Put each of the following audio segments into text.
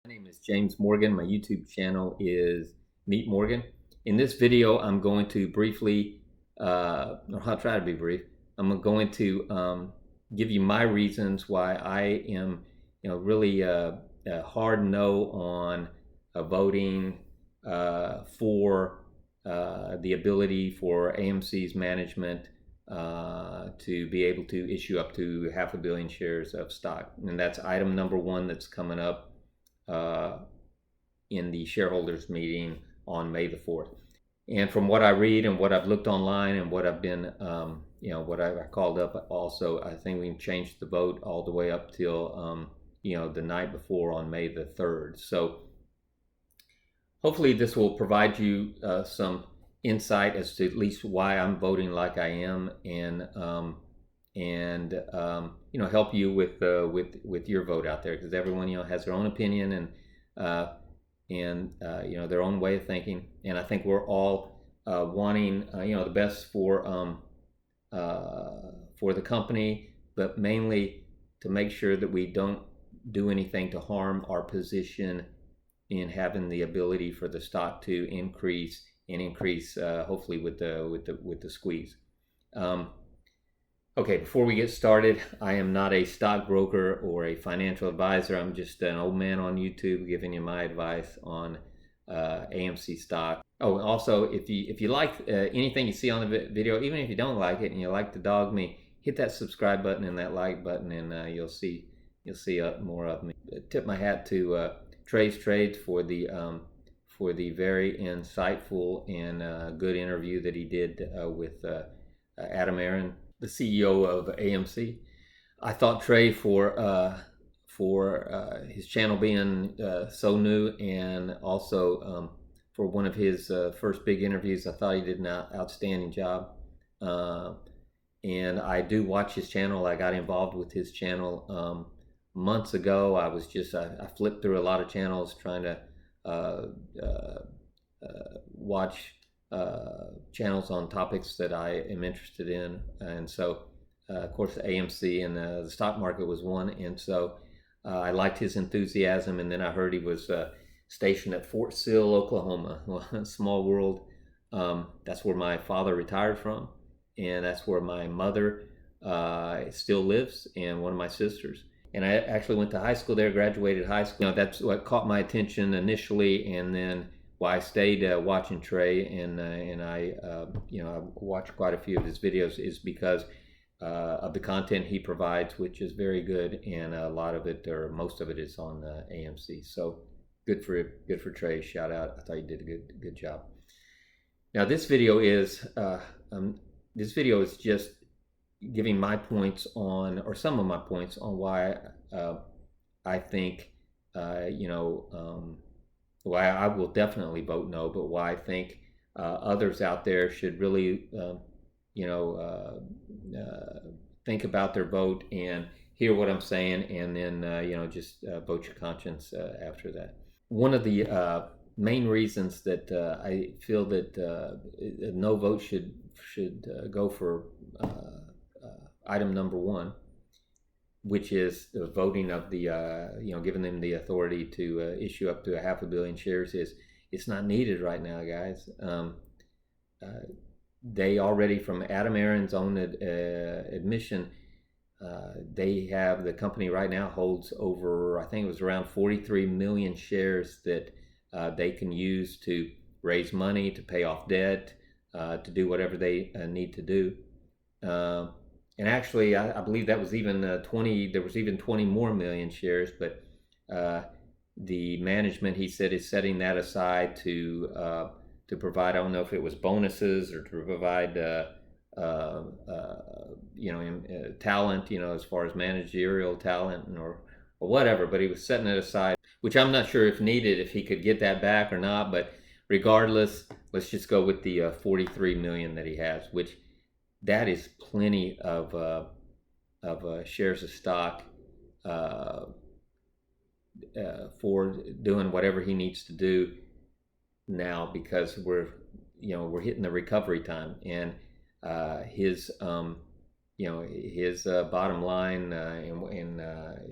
My name is James Morgan. My YouTube channel is Meet Morgan. In this video, I'm going to briefly, or I'll try to be brief. I'm going to give you my reasons why I am, really hard no on voting for the ability for AMC's management to be able to issue up to 500 million shares of stock. And that's item number one that's coming up in the shareholders meeting on May the 4th. And from what I read and what I've looked online and what I've been, what I called up also, I think we can change the vote all the way up till, the night before on May the 3rd. So hopefully this will provide you some insight as to at least why I'm voting like I am, and help you with your vote out there, because everyone has their own opinion and their own way of thinking, and I think we're all wanting the best for the company, but mainly to make sure that we don't do anything to harm our position in having the ability for the stock to increase hopefully with the squeeze. Okay, before we get started, I am not a stockbroker or a financial advisor. I'm just an old man on YouTube giving you my advice on AMC stock. Oh, also, if you like anything you see on the video, even if you don't like it and you like to dog me, hit that subscribe button and that like button, and you'll see more of me. Tip my hat to Treys Trades for the very insightful and good interview that he did with ARON, the CEO of AMC. I thought Trey, for his channel being so new, and also for one of his first big interviews, I thought he did an outstanding job. And I do watch his channel. I got involved with his channel months ago. I flipped through a lot of channels trying to watch channels on topics that I am interested in, and so of course AMC and the stock market was one, and so I liked his enthusiasm. And then I heard he was stationed at Fort Sill, Oklahoma. Well, small world. That's where my father retired from, and that's where my mother still lives, and one of my sisters. And I actually went to high school there, graduated high school. That's what caught my attention initially, and then I stayed watching Trey, and I watched quite a few of his videos, is because of the content he provides, which is very good, and a lot of it, or most of it, is on AMC. So good for Trey. Shout out! I thought you did a good job. Now this video is just giving my points on, or some of my points on, why I think why I will definitely vote no, but why I think others out there should really think about their vote and hear what I'm saying, and then just vote your conscience after that. One of the main reasons that I feel that a no vote should go for item number one, which is the voting of the giving them the authority to issue up to 500 million shares, is it's not needed right now, guys. They already, from ARON's own admission, the company right now holds over, I think it was around 43 million shares that they can use to raise money, to pay off debt, to do whatever they need to do. And actually, I believe that was even 20. There was even 20 more million shares, but the management, he said, is setting that aside to provide, I don't know if it was bonuses or to provide talent, as far as managerial talent or whatever. But he was setting it aside, which I'm not sure if needed, if he could get that back or not. But regardless, let's just go with the 43 million that he has, which that is plenty of shares of stock for doing whatever he needs to do now, because we're hitting the recovery time, and his his bottom line and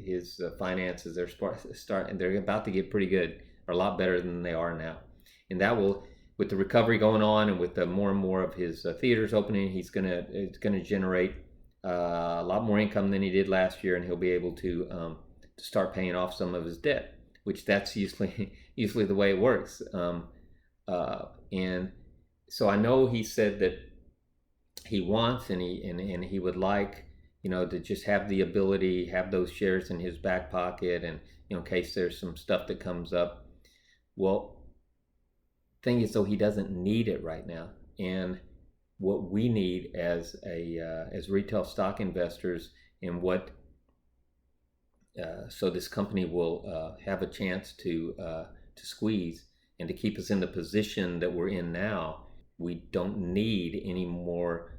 his finances, they're about to get pretty good, or a lot better than they are now. And that will, with the recovery going on and with the more and more of his theaters opening, it's gonna generate a lot more income than he did last year, and he'll be able to start paying off some of his debt, which that's usually the way it works. And so I know he said that he wants and he would like, to just have the ability, have those shares in his back pocket, and in case there's some stuff that comes up. Well, thing is, though, he doesn't need it right now, and what we need as retail stock investors, and so this company will have a chance to squeeze and to keep us in the position that we're in now. We don't need any more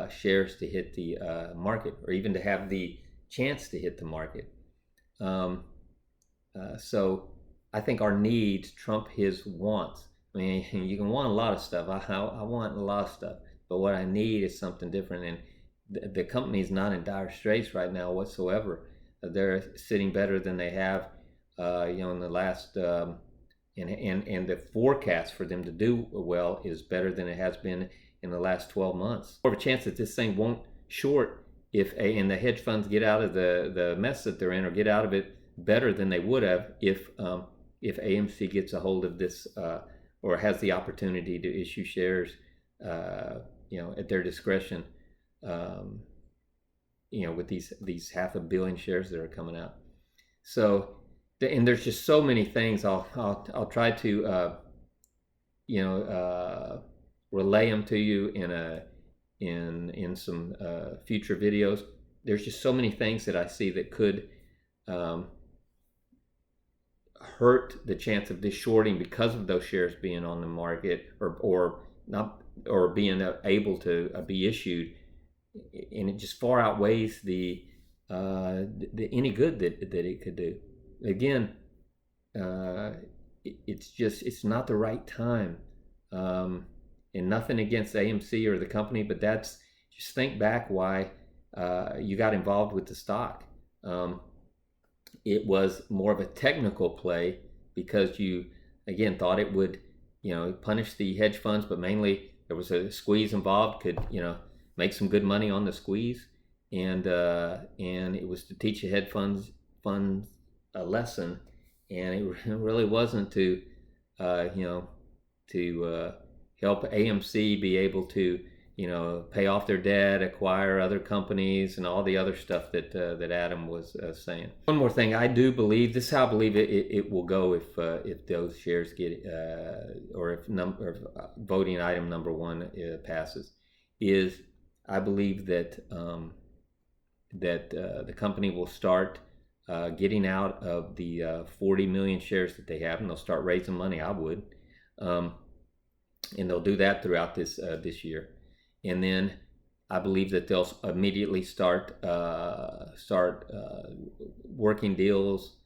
shares to hit the market, or even to have the chance to hit the market. So I think our needs trump his wants. I mean, you can want a lot of stuff. I want a lot of stuff, but what I need is something different. And the company's not in dire straits right now whatsoever. They're sitting better than they have, in the last. And the forecast for them to do well is better than it has been in the last 12 months. More of a chance that this thing won't short and the hedge funds get out of the mess that they're in, or get out of it better than they would have if AMC gets a hold of this or has the opportunity to issue shares, at their discretion, with these 500 million shares that are coming out. So. And there's just so many things. I'll try to relay them to you in some future videos. There's just so many things that I see that could hurt the chance of this shorting because of those shares being on the market, or not, or being able to be issued, and it just far outweighs the any good that it could do. Again, it's not the right time, and nothing against AMC or the company, but just think back why you got involved with the stock. It was more of a technical play because you, again, thought it would, punish the hedge funds, but mainly there was a squeeze involved, could, make some good money on the squeeze, and it was to teach the hedge funds a lesson, and it really wasn't to help AMC be able to pay off their debt, acquire other companies, and all the other stuff that Adam was saying. One more thing, I do believe, this is how I believe it will go if those shares get or if voting item number 1 passes, is I believe that the company will start getting out of the 40 million shares that they have, and they'll start raising money. I would, and they'll do that throughout this year, and then I believe that they'll immediately start working deals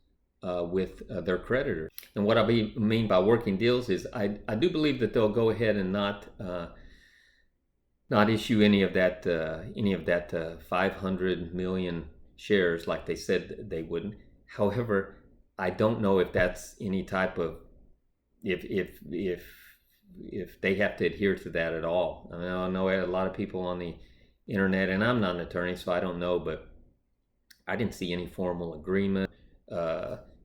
with their creditors. And what I mean by working deals is I do believe that they'll go ahead and not issue any of that 500 million shares like they said they wouldn't. However, I don't know if that's any type of if they have to adhere to that at all. I mean, I know a lot of people on the internet, and I'm not an attorney, so I don't know, but I didn't see any formal agreement.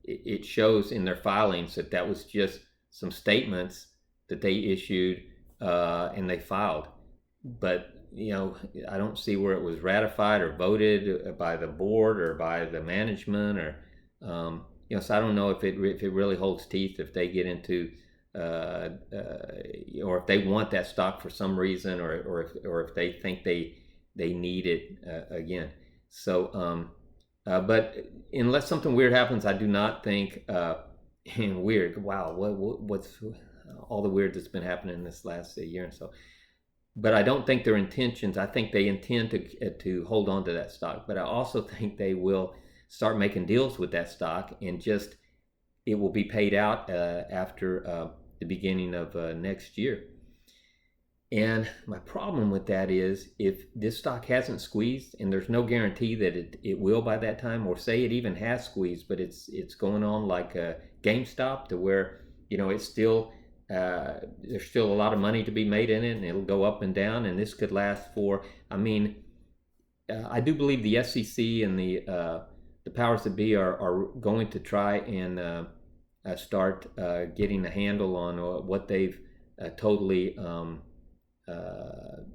It shows in their filings that was just some statements that they issued and they filed, but I don't see where it was ratified or voted by the board or by the management, or so I don't know if it really holds teeth if they get into or if they want that stock for some reason, or if they think they need it again. So but unless something weird happens, I do not think weird. Wow, what's all the weird that's been happening this last year and so. But I don't think their intentions. I think they intend to hold on to that stock. But I also think they will start making deals with that stock, and just it will be paid out after the beginning of next year. And my problem with that is if this stock hasn't squeezed, and there's no guarantee that it will by that time, or say it even has squeezed, but it's going on like a GameStop to where, it's still, there's still a lot of money to be made in it, and it'll go up and down, and this could last for, I do believe the SEC and the powers that be are going to try and start getting a handle on what they've totally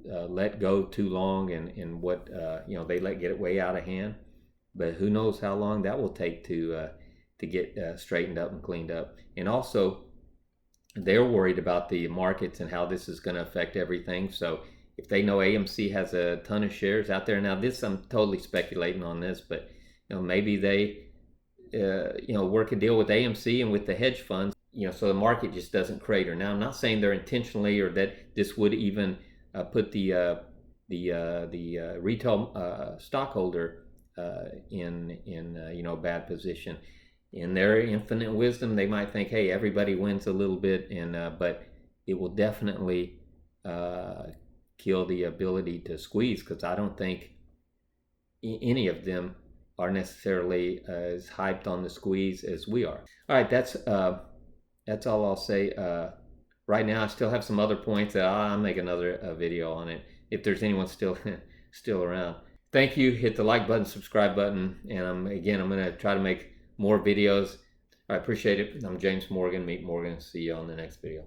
let go too long, and what they let get it way out of hand. But who knows how long that will take to get straightened up and cleaned up. And also, they're worried about the markets and how this is going to affect everything. So if they know AMC has a ton of shares out there now, this, I'm totally speculating on this, but maybe they work a deal with AMC and with the hedge funds, so the market just doesn't crater. Now, I'm not saying they're intentionally, or that this would even put the retail stockholder in a bad position. In their infinite wisdom, they might think, hey, everybody wins a little bit, but it will definitely kill the ability to squeeze, because I don't think any of them are necessarily as hyped on the squeeze as we are. All right, that's all I'll say. Right now, I still have some other points that I'll make another video on it if there's anyone still around. Thank you. Hit the like button, subscribe button, and I'm going to try to make more videos. I appreciate it. I'm James Morgan. Meet Morgan. See you on the next video.